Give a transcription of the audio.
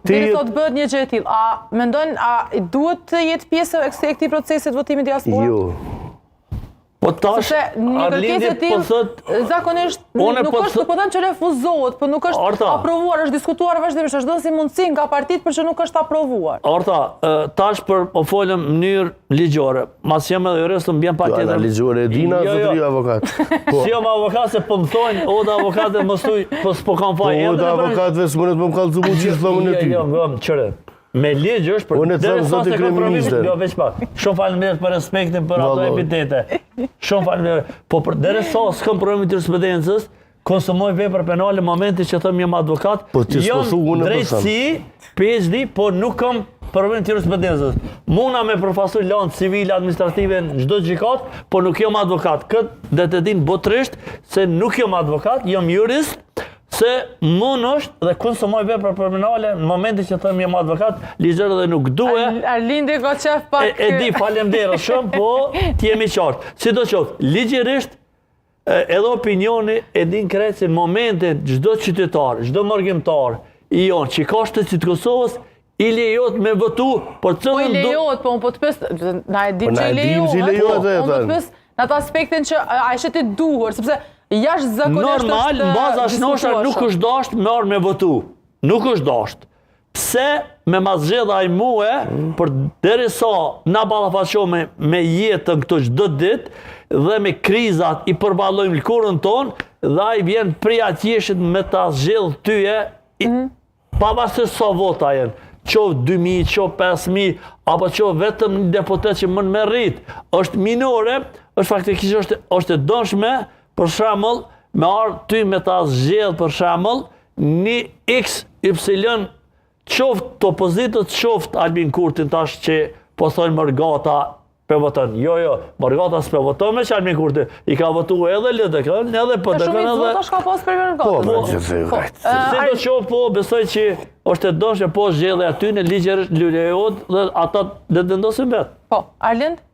deri sot bëhet një gjë e tillë. A mendon duhet të jetë pjesë e këtij procesi votimit diaspora? Jo. Po tash, një kërkesë e tillë zakonisht nuk është, po thënë që refuzohet, po nuk është aprovuar, është diskutuar vazhdimisht, është dhënë si mundësi nga partitë për që nuk është aprovuar. Orta, tash për po folëm në mënyrë ligjore. Mas jam edhe jurist, më bjen patjetër. Ligjore e dina zotëri avokat. Si jam avokat se po më thonë, o da avokate më thuj, po s'po kam faj. O da avokatëve s'mënet më më kallëzu mu gjithë dhëmën e ty. Jo, qëre. Me ligj është për deri sa se kompromisin, jo veç pak. Shumë faleminderit për respektin për ato epitete. Shumë faleminderit. Po për deri sa s'kompromisin jurisprudencës, konsumoj vepra penale në momentin që them jam advokat, jam drejtësi, PhD, po nuk kam problem të jurisprudencës. Muna me përfaqësoj lanë civile administrative në çdo gjykat, po nuk jam advokat. Këtë dhe të din botërisht se nuk jam advokat, jam jurist. Se mund është dhe konsumoj vepra penale në momentin që them jam advokat, ligjore dhe nuk duhe. Arlindi Goqef pak. E di, faleminderit shumë, po t'jemi qartë. Sidoqoftë, ligjërisht edhe opinioni e din krejt se në momentin çdo qytetar, çdo morgjimtar i jonë që ka shtetit Kosovës, i lejohet me votu, por Po i lejohet, po unë po të pës, na e dim që i lejohet, unë po të pës në atë aspektin që a e shetit duhur, sepse jashtë zakonisht është normal, në baza shnosha nuk është dasht me arë me votu. Nuk është dasht. Pse me mazgjedha i muë, për deri sa na ballafaqohemi me jetën këto çdo ditë dhe me krizat i përballojmë lkurën tonë, dhe ai vjen prej atjeshit me ta zgjedh tyje, pavarësisht sa vota janë. Qovë 2.000, qovë 5.000, apo qovë vetëm një deputet që mund me rrit. Është minore, është faktikisht është e dëshme, për shembull, me ardh ty me ta zgjedh për shembull një XY qoftë opozitët, qoftë Albin Kurtin tash që po thonë Morgata pe voton. Jo, Morgata s'pe voton me Albin Kurti. I ka votuar edhe LDK, edhe PDK, edhe votash ka pas për Morgatën. Sidoqoftë, po besoj që është e dashur po zgjedhja aty në ligjërisht lejohet dhe ata do të vendosin vet. Po, Arlind?